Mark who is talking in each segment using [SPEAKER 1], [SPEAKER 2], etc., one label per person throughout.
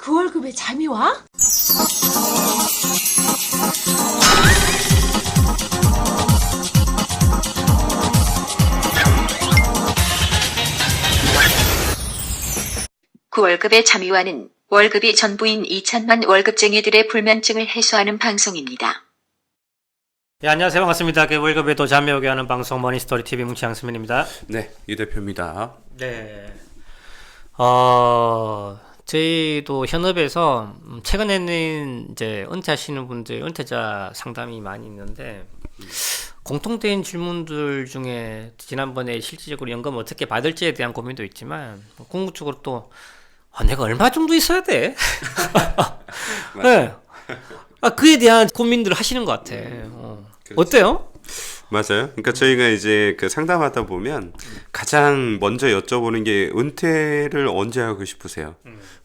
[SPEAKER 1] 그 월급에 잠이 와?
[SPEAKER 2] 그 월급의 잠이와는 월급이 전부인 2천만 월급쟁이들의 불면증을 해소하는 방송입니다.
[SPEAKER 3] 네, 안녕하세요. 반갑습니다. 그 월급에도 잠이 오게 하는 방송 머니스토리 TV 뭉치 양수민입니다.
[SPEAKER 4] 네, 유 대표입니다.
[SPEAKER 3] 네. 저희도 현업에서 최근에는 이제 은퇴하시는 분들, 은퇴자 상담이 많이 있는데, 공통된 질문들 중에 지난번에 실질적으로 연금 어떻게 받을지에 대한 고민도 있지만, 궁극적으로 또, 내가 얼마 정도 있어야 돼? 네. 그에 대한 고민들을 하시는 것 같아. 어때요?
[SPEAKER 4] 맞아요. 그러니까 저희가 이제 그 상담하다 보면 가장 먼저 여쭤보는 게 은퇴를 언제 하고 싶으세요?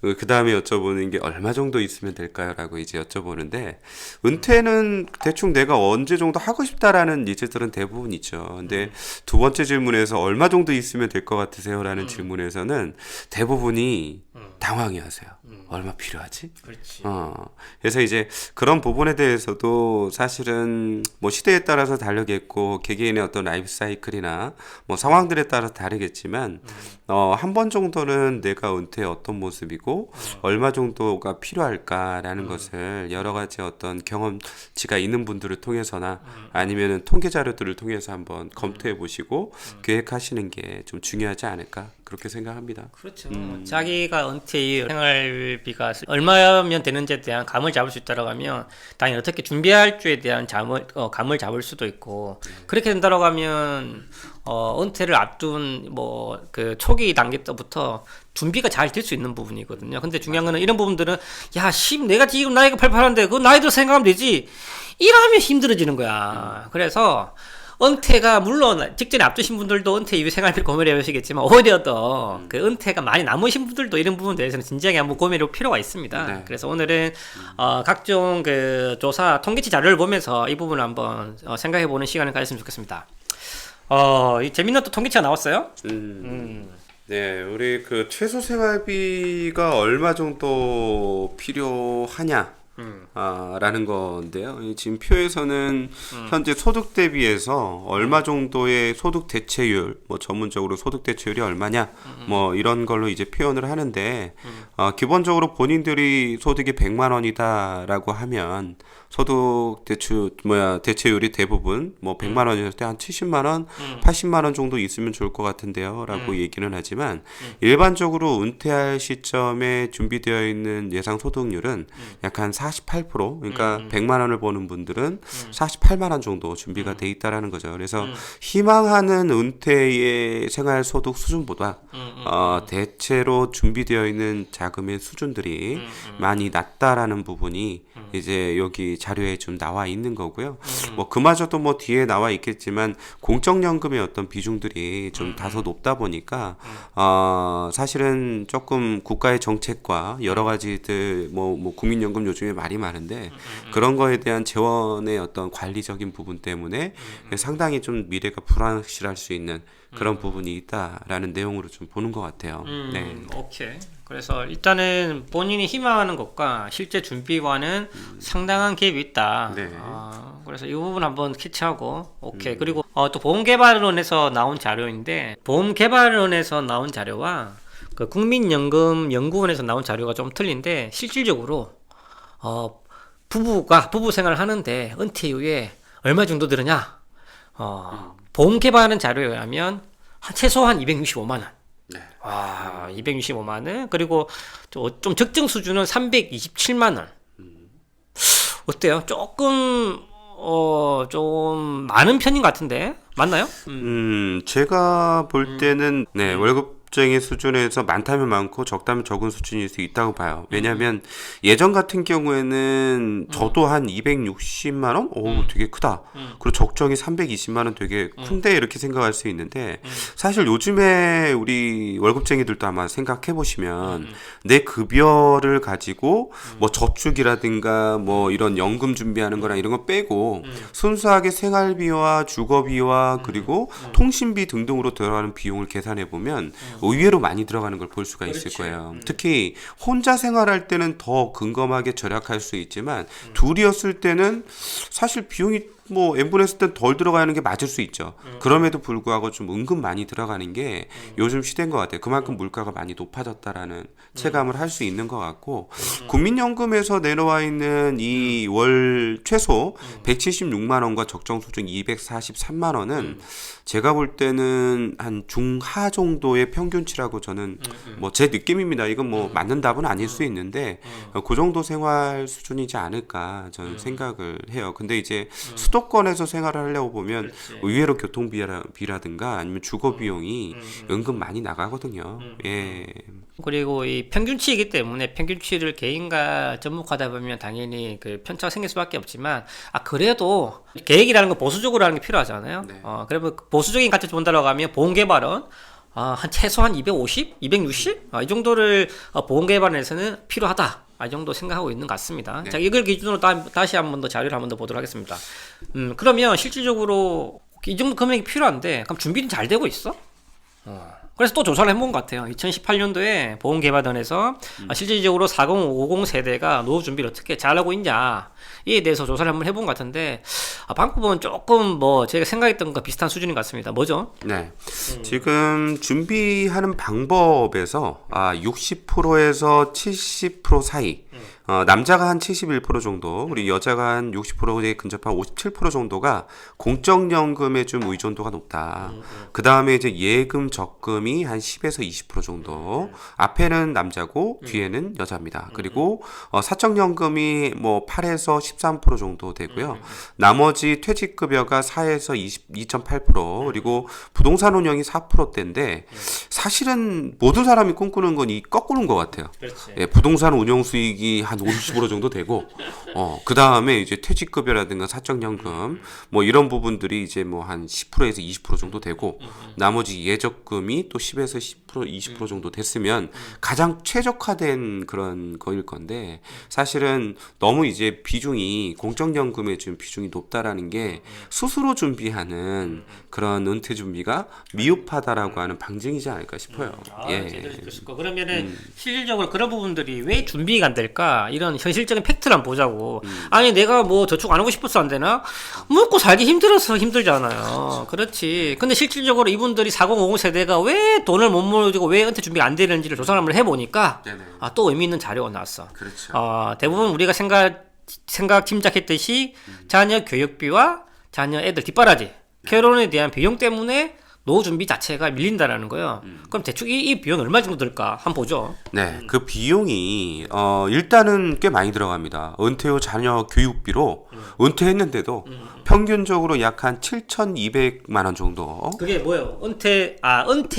[SPEAKER 4] 그 다음에 여쭤보는 게 얼마 정도 있으면 될까요? 라고 이제 여쭤보는데, 은퇴는 대충 내가 언제 정도 하고 싶다라는 예제들은 대부분 있죠. 근데 두 번째 질문에서 얼마 정도 있으면 될 것 같으세요? 라는 질문에서는 대부분이 당황해 하세요. 얼마 필요하지?
[SPEAKER 3] 그렇지.
[SPEAKER 4] 그래서 이제 그런 부분에 대해서도 사실은 뭐 시대에 따라서 다르겠고, 개개인의 어떤 라이프 사이클이나 뭐 상황들에 따라서 다르겠지만, 한 번 정도는 내가 은퇴에 어떤 모습이고, 얼마 정도가 필요할까라는 것을 여러 가지 어떤 경험치가 있는 분들을 통해서나 아니면은 통계 자료들을 통해서 한번 검토해 보시고 계획하시는 게 좀 중요하지 않을까, 그렇게 생각합니다.
[SPEAKER 3] 그렇죠. 자기가 은퇴 이후 생활비가 얼마면 되는지에 대한 감을 잡을 수 있다고 하면 당연히 어떻게 준비할 줄에 대한 감을 잡을 수도 있고, 그렇게 된다고 하면 은퇴를 앞둔 뭐 그 초기 단계 때부터 준비가 잘 될 수 있는 부분이거든요. 근데 중요한 거는 이런 부분들은 내가 지금 나이가 88인데 그 나이도 생각하면 되지, 이러면 힘들어지는 거야. 그래서 은퇴가 물론 직전에 앞두신 분들도 은퇴 이후 생활비를 고민해 보시겠지만, 오히려 더 그 은퇴가 많이 남으신 분들도 이런 부분에 대해서는 진지하게 한번 고민해 볼 필요가 있습니다.
[SPEAKER 4] 네.
[SPEAKER 3] 그래서 오늘은 각종 그 조사 통계치 자료를 보면서 이 부분을 한번 생각해 보는 시간을 가졌으면 좋겠습니다. 이 재밌는 또 통계치가 나왔어요.
[SPEAKER 4] 네, 우리 그 최소 생활비가 얼마 정도 필요하냐? 라는 건데요. 지금 표에서는 현재 소득 대비해서 얼마 정도의 소득 대체율, 뭐 전문적으로 소득 대체율이 얼마냐, 뭐 이런 걸로 이제 표현을 하는데, 기본적으로 본인들이 소득이 100만 원이다라고 하면 소득 대체율이 대부분 뭐 100만 원이었을 때 한 70만 원, 80만 원 정도 있으면 좋을 것 같은데요라고 얘기는 하지만, 일반적으로 은퇴할 시점에 준비되어 있는 예상 소득률은 약 한 48%, 그러니까 100만 원을 버는 분들은 48만 원 정도 준비가 돼 있다라는 거죠. 그래서 희망하는 은퇴의 생활 소득 수준보다 대체로 준비되어 있는 자금의 수준들이 많이 낮다라는 부분이 이제 여기 자료에 좀 나와 있는 거고요. 뭐 그마저도 뭐 뒤에 나와 있겠지만, 공적연금의 어떤 비중들이 좀 다소 높다 보니까 사실은 조금 국가의 정책과 여러 가지들 뭐 국민연금 요즘에 말이 많은데, 그런 거에 대한 재원의 어떤 관리적인 부분 때문에 상당히 좀 미래가 불확실할 수 있는 그런 부분이 있다라는 내용으로 좀 보는 것 같아요. 네.
[SPEAKER 3] 오케이. 그래서 일단은 본인이 희망하는 것과 실제 준비와는 상당한 갭이 있다.
[SPEAKER 4] 네.
[SPEAKER 3] 그래서 이 부분 한번 캐치하고, 오케이. 그리고 또 보험개발원에서 나온 자료인데, 보험개발원에서 나온 자료와 그 국민연금연구원에서 나온 자료가 좀 틀린데, 실질적으로 부부 생활을 하는데 은퇴 이후에 얼마 정도 들으냐? 보험개발원 자료에 의하면 최소한 265만 원.
[SPEAKER 4] 네.
[SPEAKER 3] 265만 원. 그리고 좀 적정 수준은 327만 원. 어때요? 조금 좀 많은 편인 것 같은데 맞나요?
[SPEAKER 4] 제가 볼 때는 월급쟁이 수준에서 많다면 많고 적다면 적은 수준일 수 있다고 봐요. 왜냐하면 예전 같은 경우에는 저도 한 260만 원? 오, 되게 크다. 그리고 적정이 320만 원 되게 큰데, 이렇게 생각할 수 있는데, 사실 요즘에 우리 월급쟁이들도 아마 생각해 보시면 내 급여를 가지고 뭐 저축이라든가 뭐 이런 연금 준비하는 거랑 이런 거 빼고 순수하게 생활비와 주거비와 그리고 통신비 등등으로 들어가는 비용을 계산해 보면 의외로 많이 들어가는 걸 볼 수가 있을
[SPEAKER 3] 그렇지.
[SPEAKER 4] 거예요. 특히 혼자 생활할 때는 더 근검하게 절약할 수 있지만 둘이었을 때는 사실 비용이 뭐 n분했을 땐 덜 들어가는 게 맞을 수 있죠. 그럼에도 불구하고 좀 은근 많이 들어가는 게 요즘 시대인 것 같아요. 그만큼 물가가 많이 높아졌다라는 체감을 할 수 있는 것 같고 국민연금에서 내려와 있는 이 월 최소 176만 원과 적정 수준 243만 원은 제가 볼 때는 한 중하 정도의 평균치라고 저는 뭐 제 느낌입니다. 이건 뭐 맞는 답은 아닐 수 있는데 그 정도 생활 수준이지 않을까 저는 생각을 해요. 근데 이제 수도권에서 생활을 하려고 보면
[SPEAKER 3] 그렇지.
[SPEAKER 4] 의외로 교통비라든가 아니면 주거 비용이 은근 많이 나가거든요. 예.
[SPEAKER 3] 그리고 이 평균치이기 때문에 평균치를 개인과 접목하다 보면 당연히 그 편차가 생길 수밖에 없지만 그래도 계획이라는 건 보수적으로 하는 게 필요하잖아요.
[SPEAKER 4] 네.
[SPEAKER 3] 그래서 보수적인 가치 본다라고 하면 보험 개발은 한 최소한 250, 260? 이 정도를 보험 개발에서는 필요하다. 이 정도 생각하고 있는 것 같습니다.
[SPEAKER 4] 네.
[SPEAKER 3] 자, 이걸 기준으로 다시 한 번 더 자료를 한 번 더 보도록 하겠습니다. 그러면 실질적으로 이 정도 금액이 필요한데 그럼 준비는 잘 되고 있어? 그래서 또 조사를 해본 것 같아요. 2018년도에 보험개발원에서 실질적으로 4050 세대가 노후 준비를 어떻게 잘하고 있냐에 대해서 조사를 한번 해본 것 같은데 방법은 조금 뭐 제가 생각했던 것 비슷한 수준인 것 같습니다. 뭐죠?
[SPEAKER 4] 네. 지금 준비하는 방법에서 60%에서 70% 사이 남자가 한 71% 정도, 우리 여자가 한 60%에 근접한 57% 정도가 공적연금에 좀 의존도가 높다. 그 다음에 이제 예금, 적금이 한 10에서 20% 정도. 앞에는 남자고 뒤에는 여자입니다. 그리고 사적연금이 뭐 8에서 13% 정도 되고요. 나머지 퇴직급여가 4에서 2.8%, 그리고 부동산 운영이 4%대인데 사실은 모든 사람이 꿈꾸는 건 이 거꾸로인 것 같아요.
[SPEAKER 3] 그렇지.
[SPEAKER 4] 예, 부동산 운영 수익이 한 50% 정도 되고, 그 다음에 이제 퇴직급여라든가 사적연금, 뭐 이런 부분들이 이제 뭐 한 10%에서 20% 정도 되고, 나머지 예적금이 또 10에서 10%, 20% 정도 됐으면 가장 최적화된 그런 거일 건데, 사실은 너무 이제 비중이, 공적연금의 지금 비중이 높다라는 게 스스로 준비하는 그런 은퇴 준비가 미흡하다라고 하는 방증이지 않을까 싶어요.
[SPEAKER 3] 제대로 짚으시고 그러면은 실질적으로 그런 부분들이 왜 준비가 안 될까? 이런 현실적인 팩트를 한번 보자고. 아니 내가 뭐 저축 안 하고 싶어서 안 되나? 먹고 살기 힘들어서 힘들잖아요. 그렇지. 근데 실질적으로 이분들이 4050 세대가 왜 돈을 못 모으고 왜 은퇴 준비가 안 되는지를 조사를 한번 해보니까
[SPEAKER 4] 네네.
[SPEAKER 3] 또 의미 있는 자료가 나왔어.
[SPEAKER 4] 그렇죠.
[SPEAKER 3] 대부분 우리가 짐작했듯이 자녀 교육비와 자녀 애들 뒷바라지 결혼에 대한 비용 때문에 노후 준비 자체가 밀린다라는 거예요. 그럼 대충 이 비용 얼마 정도 들까? 한번 보죠.
[SPEAKER 4] 네, 그 비용이 일단은 꽤 많이 들어갑니다. 은퇴 후 자녀 교육비로 은퇴했는데도 평균적으로 약 한 7,200만 원 정도.
[SPEAKER 3] 그게 뭐예요? 은퇴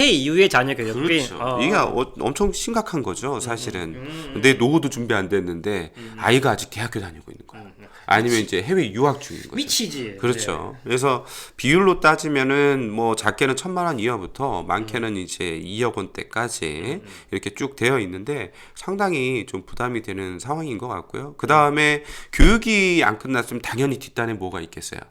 [SPEAKER 3] 이후에 자녀 교육비.
[SPEAKER 4] 그렇죠. 이게 엄청 심각한 거죠, 사실은. 근데 노후도 준비 안 됐는데 아이가 아직 대학교 다니고 있는 거야. 아니면 이제 해외 유학 중인 거죠.
[SPEAKER 3] 미치지.
[SPEAKER 4] 그렇죠. 그래서 비율로 따지면은 뭐 작게는 1,000만 원 이하부터 많게는 이제 2억 원대까지 이렇게 쭉 되어 있는데 상당히 좀 부담이 되는 상황인 것 같고요. 그 다음에 교육이 안 끝났으면 당연히 뒷단에 뭐가 있겠어요.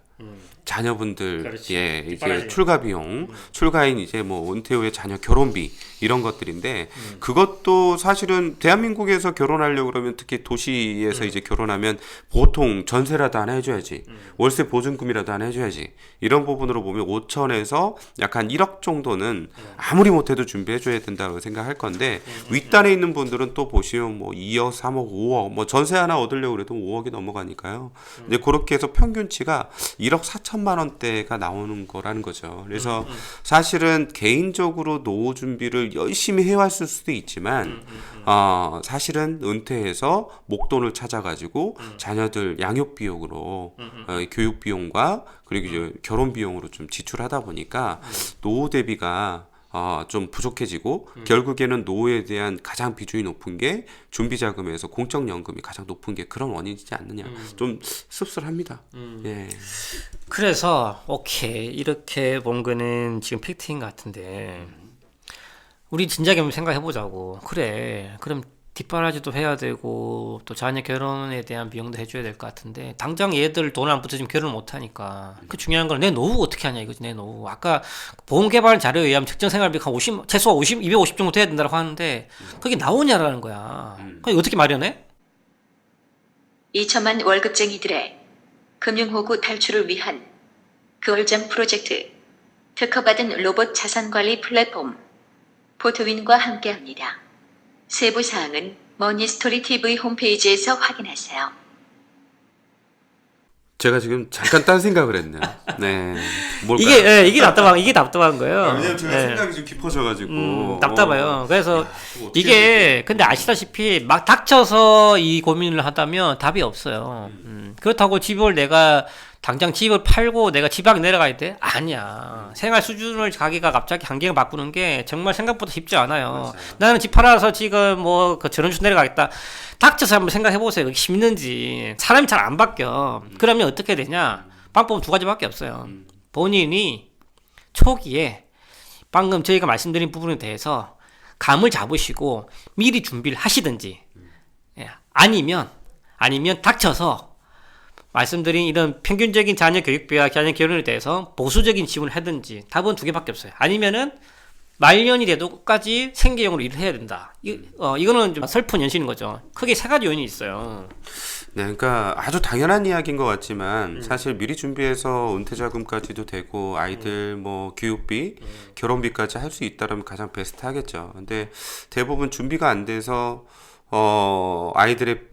[SPEAKER 4] 자녀분들,
[SPEAKER 3] 그렇지.
[SPEAKER 4] 예, 이제
[SPEAKER 3] 뒷바라지.
[SPEAKER 4] 출가 비용, 출가인 이제 뭐 은퇴 후에 자녀 결혼비 이런 것들인데 그것도 사실은 대한민국에서 결혼하려고 그러면 특히 도시에서 이제 결혼하면 보통 전세라도 하나 해줘야지, 월세 보증금이라도 하나 해줘야지, 이런 부분으로 보면 5천에서 약간 1억 정도는 아무리 못해도 준비해줘야 된다고 생각할 건데 윗단에 있는 분들은 또 보시면 뭐 2억, 3억, 5억, 뭐 전세 하나 얻으려고 그래도 5억이 넘어가니까요. 이제 그렇게 해서 평균치가 1억 4천만 원대가 나오는 거라는 거죠. 그래서 사실은 개인적으로 노후 준비를 열심히 해왔을 수도 있지만 사실은 은퇴해서 목돈을 찾아가지고 자녀들 양육 비용으로 교육 비용과 그리고 이제 결혼 비용으로 좀 지출하다 보니까 노후 대비가 좀 부족해지고 결국에는 노후에 대한 가장 비중이 높은 게 준비자금에서 공적연금이 가장 높은 게 그런 원인이지 않느냐. 좀 씁쓸합니다. 예.
[SPEAKER 3] 그래서 오케이 이렇게 본 거는 지금 팩트인 것 같은데 우리 진작에 한번 생각해 보자고. 그래 그럼 뒷바라지도 해야 되고 또 자녀 결혼에 대한 비용도 해줘야 될 것 같은데 당장 얘들 돈 안 붙여주면 결혼 못 하니까 그 중요한 건 내 노후 어떻게 하냐 이거지. 내 노후 아까 보험개발 자료에 의하면 적정 생활비가 한 50, 최소한 50, 250 정도 돼야 된다고 하는데 그게 나오냐라는 거야. 그게 어떻게 마련해?
[SPEAKER 2] 2천만 월급쟁이들의 금융호구 탈출을 위한 그얼잠 프로젝트 특허받은 로봇 자산관리 플랫폼 포트윈과 함께합니다. 세부 사항은 머니스토리 TV 홈페이지에서 확인하세요.
[SPEAKER 4] 제가 지금 잠깐 딴 생각을 했네요. 네. 뭘까요?
[SPEAKER 3] 이게 답답한 거예요.
[SPEAKER 4] 왜냐면 제가
[SPEAKER 3] 예.
[SPEAKER 4] 생각이 좀 깊어져가지고.
[SPEAKER 3] 답답해요. 그래서
[SPEAKER 4] 어떻게 해야
[SPEAKER 3] 이게 근데 아시다시피 막 닥쳐서 이 고민을 하다면 답이 없어요. 그렇다고 집을 내가 당장 집을 팔고 내가 지방 내려가야 돼? 아니야. 생활 수준을 자기가 갑자기 환경을 바꾸는 게 정말 생각보다 쉽지 않아요.
[SPEAKER 4] 맞아요.
[SPEAKER 3] 나는 집 팔아서 지금 뭐 그 전원주택 내려가겠다. 닥쳐서 한번 생각해 보세요. 그게 쉽는지. 사람이 잘 안 바뀌어. 그러면 어떻게 되냐? 방법은 두 가지밖에 없어요. 본인이 초기에 방금 저희가 말씀드린 부분에 대해서 감을 잡으시고 미리 준비를 하시든지, 예. 아니면 닥쳐서 말씀드린 이런 평균적인 자녀 교육비와 자녀 결혼에 대해서 보수적인 지원을 하든지 답은 두 개밖에 없어요. 아니면은 말년이 돼도 끝까지 생계형으로 일을 해야 된다. 이거는 좀 슬픈 현실인 거죠. 크게 세 가지 요인이 있어요.
[SPEAKER 4] 네, 그러니까 아주 당연한 이야기인 것 같지만 사실 미리 준비해서 은퇴자금까지도 되고 아이들 뭐 교육비, 결혼비까지 할 수 있다면 가장 베스트하겠죠. 근데 대부분 준비가 안 돼서 아이들의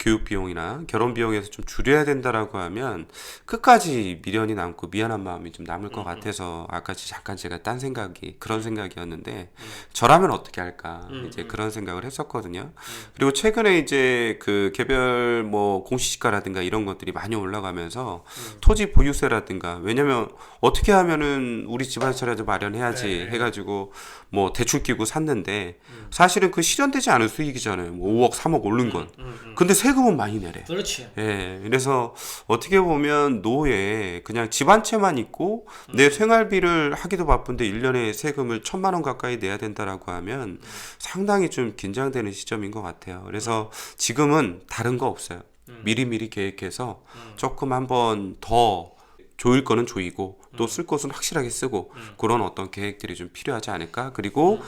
[SPEAKER 4] 교육 비용이나 결혼 비용에서 좀 줄여야 된다라고 하면 끝까지 미련이 남고 미안한 마음이 좀 남을 것 같아서 아까 잠깐 제가 딴 생각이 그런 생각이었는데 저라면 어떻게 할까 이제 그런 생각을 했었거든요. 그리고 최근에 이제 그 개별 뭐 공시지가라든가 이런 것들이 많이 올라가면서 토지 보유세라든가 왜냐면 어떻게 하면은 우리 집안 차려도 마련해야지 해가지고 뭐 대출 끼고 샀는데 사실은 그 실현되지 않은 수익이잖아요. 뭐 5억 3억 오른 건. 근데 세금은 많이 내래.
[SPEAKER 3] 그렇지.
[SPEAKER 4] 예, 그래서 어떻게 보면 노후에 그냥 집 한 채만 있고 내 생활비를 하기도 바쁜데 1년에 세금을 1,000만 원 가까이 내야 된다라고 하면 상당히 좀 긴장되는 시점인 것 같아요. 그래서 지금은 다른 거 없어요. 미리미리 계획해서 조금 한번 더 조일 거는 조이고 또 쓸 것은 확실하게 쓰고 그런 어떤 계획들이 좀 필요하지 않을까. 그리고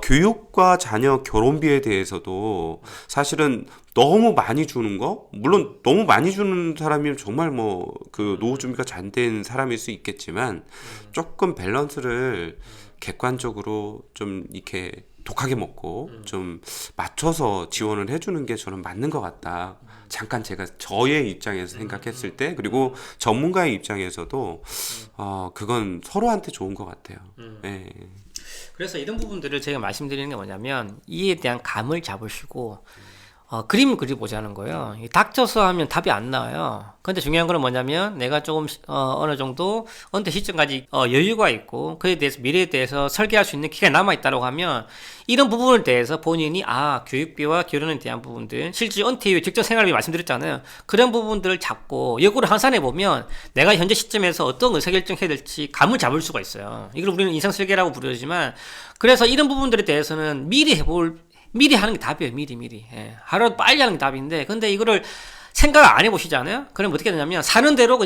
[SPEAKER 4] 교육과 자녀 결혼비에 대해서도 사실은 너무 많이 주는 거, 물론 너무 많이 주는 사람이면 정말 뭐 그 노후 준비가 잘 된 사람일 수 있겠지만 조금 밸런스를 객관적으로 좀 이렇게 독하게 먹고 좀 맞춰서 지원을 해주는 게 저는 맞는 것 같다. 잠깐 제가 저의 입장에서 생각했을 때 그리고 전문가의 입장에서도 그건 서로한테 좋은 것 같아요. 예.
[SPEAKER 3] 그래서 이런 부분들을 제가 말씀드리는 게 뭐냐면 이에 대한 감을 잡으시고 그림을 그려보자는 거예요. 닥쳐서 하면 답이 안 나와요. 근데 중요한 거는 뭐냐면 내가 조금 어느 정도 은퇴 시점까지 여유가 있고 그에 대해서 미래에 대해서 설계할 수 있는 기간이 남아있다고 하면 이런 부분에 대해서 본인이 교육비와 결혼에 대한 부분들 실제 은퇴 이후에 직접 생활비 말씀드렸잖아요. 그런 부분들을 잡고 역으로 환산해 보면 내가 현재 시점에서 어떤 의사결정해야 될지 감을 잡을 수가 있어요. 이걸 우리는 인상설계라고 부르지만 그래서 이런 부분들에 대해서는 미리 하는 게 답이에요. 미리. 예. 하루 빨리 하는 게 답인데, 근데 이거를 생각을 안 해보시잖아요? 그럼 어떻게 되냐면, 사는 대로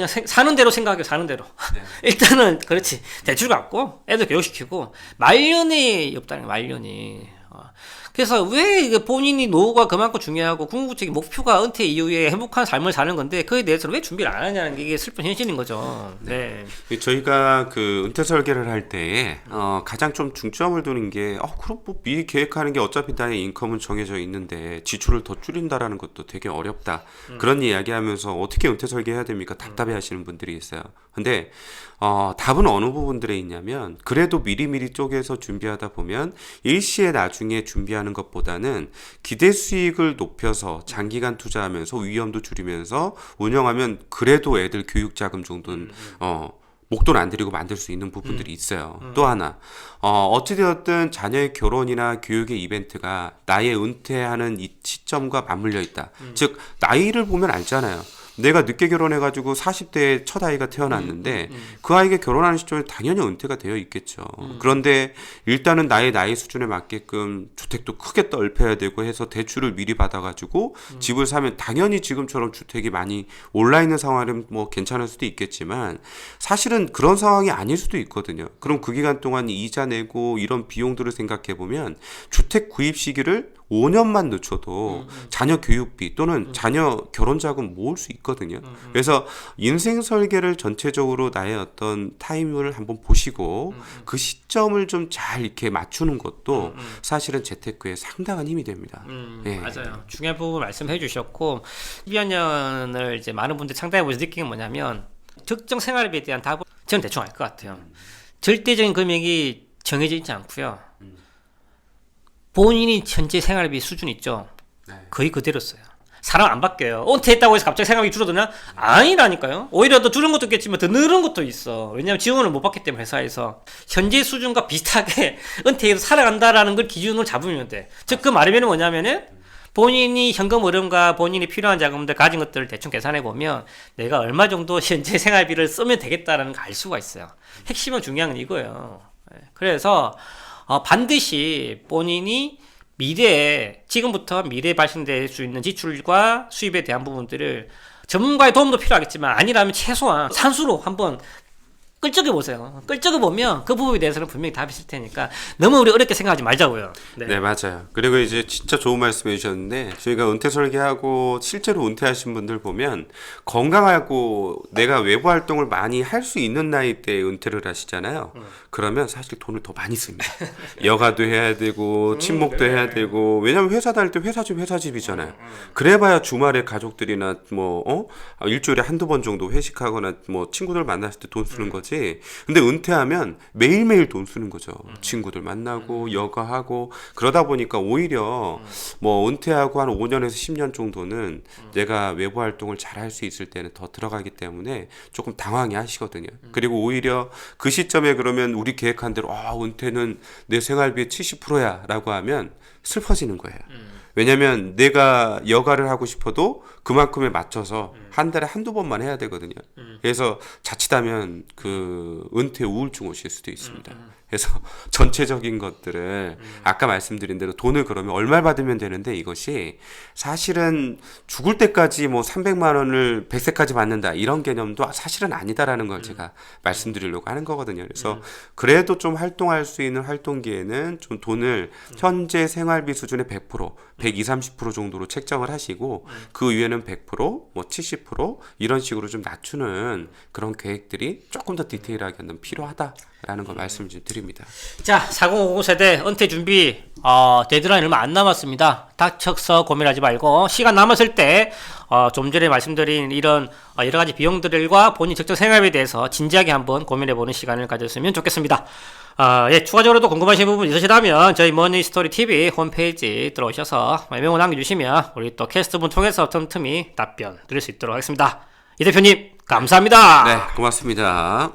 [SPEAKER 3] 생각해요, 사는 대로. 네. 일단은, 그렇지. 대출 갚고, 애들 교육시키고, 말년이 없다는 거예요, 말년이. 그래서 왜 본인이 노후가 그만큼 중요하고 궁극적인 목표가 은퇴 이후에 행복한 삶을 사는 건데 그에 대해서는 왜 준비를 안 하냐는 게 이게 슬픈 현실인 거죠. 네.
[SPEAKER 4] 저희가 그 은퇴 설계를 할 때에 가장 좀 중점을 두는 게 그럼 뭐 미리 계획하는 게 어차피 나의 인컴은 정해져 있는데 지출을 더 줄인다라는 것도 되게 어렵다. 그런 이야기하면서 어떻게 은퇴 설계해야 됩니까? 답답해 하시는 분들이 있어요. 근데 답은 어느 부분들에 있냐면 그래도 미리미리 쪼개서 준비하다 보면 일시에 나중에 준비하는 것보다는 기대 수익을 높여서 장기간 투자하면서 위험도 줄이면서 운영하면 그래도 애들 교육 자금 정도는 목돈 안 들이고 만들 수 있는 부분들이 있어요. 또 하나 어찌되었든 자녀의 결혼이나 교육의 이벤트가 나의 은퇴하는 이 시점과 맞물려 있다. 즉 나이를 보면 알잖아요. 내가 늦게 결혼해가지고 40대에 첫 아이가 태어났는데 그 아이가 결혼하는 시점에 당연히 은퇴가 되어 있겠죠. 그런데 일단은 나의 나이 수준에 맞게끔 주택도 크게 넓혀야 되고 해서 대출을 미리 받아가지고 집을 사면 당연히 지금처럼 주택이 많이 올라 있는 상황은 뭐 괜찮을 수도 있겠지만 사실은 그런 상황이 아닐 수도 있거든요. 그럼 그 기간 동안 이자 내고 이런 비용들을 생각해 보면 주택 구입 시기를 5년만 늦춰도 자녀 교육비 또는 자녀 결혼 자금 모을 수 있거든요. 그래서 인생 설계를 전체적으로 나의 어떤 타임을 한번 보시고 그 시점을 좀 잘 이렇게 맞추는 것도 사실은 재테크에 상당한 힘이 됩니다. 예.
[SPEAKER 3] 맞아요. 중요한 부분 말씀해 주셨고 12여 년을 이제 많은 분들이 상담해 보셔서 느낀 게 뭐냐면 특정 생활비에 대한 답은 저는 대충 알 것 같아요. 절대적인 금액이 정해져 있지 않고요. 본인이 현재 생활비 수준 있죠. 거의 그대로 써요. 사람 안 바뀌어요. 은퇴했다고 해서 갑자기 생활비 줄어드냐? 아니라니까요. 오히려 더 줄은 것도 있겠지만 더 늘은 것도 있어. 왜냐하면 지원을 못 받기 때문에 회사에서 현재 수준과 비슷하게 은퇴해서 살아간다라는 걸 기준으로 잡으면 돼. 즉 그 말이면 뭐냐면은 본인이 현금 흐름과 본인이 필요한 자금들 가진 것들을 대충 계산해 보면 내가 얼마 정도 현재 생활비를 쓰면 되겠다라는 걸 알 수가 있어요. 핵심은 중요한 건 이거예요. 그래서 반드시 본인이 미래에 지금부터 미래에 발생될 수 있는 지출과 수입에 대한 부분들을 전문가의 도움도 필요하겠지만 아니라면 최소한 산수로 한번 끌적여 보세요. 끌적여 보면 그 부분에 대해서는 분명히 답이 있을 테니까 너무 우리 어렵게 생각하지 말자고요.
[SPEAKER 4] 네, 맞아요. 그리고 이제 진짜 좋은 말씀 해주셨는데 저희가 은퇴 설계하고 실제로 은퇴하신 분들 보면 건강하고 내가 외부 활동을 많이 할 수 있는 나이 때 은퇴를 하시잖아요. 그러면 사실 돈을 더 많이 씁니다. 여가도 해야 되고 친목도 해야 되고 왜냐면 회사 다닐 때 회사집이잖아요. 그래봐야 주말에 가족들이나 뭐 일주일에 한두 번 정도 회식하거나 뭐 친구들 만났을 때 돈 쓰는 거지. 근데 은퇴하면 매일매일 돈 쓰는 거죠. 친구들 만나고 여가하고 그러다 보니까 오히려 뭐 은퇴하고 한 5년에서 10년 정도는 내가 외부 활동을 잘 할 수 있을 때는 더 들어가기 때문에 조금 당황해 하시거든요. 그리고 오히려 그 시점에 그러면 우리 계획한 대로 은퇴는 내 생활비의 70%야 라고 하면 슬퍼지는 거예요. 왜냐면 내가 여가를 하고 싶어도 그만큼에 맞춰서 한 달에 한두 번만 해야 되거든요. 그래서 자칫하면 그 은퇴 우울증 오실 수도 있습니다. 그래서 전체적인 것들을 아까 말씀드린 대로 돈을 그러면 얼마 받으면 되는데 이것이 사실은 죽을 때까지 뭐 300만 원을 100세까지 받는다 이런 개념도 사실은 아니다라는 걸 제가 말씀드리려고 하는 거거든요. 그래서 그래도 좀 활동할 수 있는 활동기에는 좀 돈을 현재 생활비 수준의 100%, 120, 30% 정도로 책정을 하시고 그 위에는 100%, 뭐 70% 이런 식으로 좀 낮추는 그런 계획들이 조금 더 디테일하게 필요하다라는 걸 말씀을 좀 드립니다.
[SPEAKER 3] 자, 4050 세대 은퇴 준비 데드라인 얼마 안 남았습니다. 닥쳐서 고민하지 말고 시간 남았을 때 좀 전에 말씀드린 이런 여러 가지 비용들과 본인 적정 생활에 대해서 진지하게 한번 고민해보는 시간을 가졌으면 좋겠습니다. 예, 추가적으로 또 궁금하신 부분 있으시다면 저희 머니스토리 TV 홈페이지 들어오셔서 메모 남겨주시면 우리 또 캐스트분 통해서 틈틈이 답변 드릴 수 있도록 하겠습니다. 이 대표님 감사합니다.
[SPEAKER 4] 네, 고맙습니다.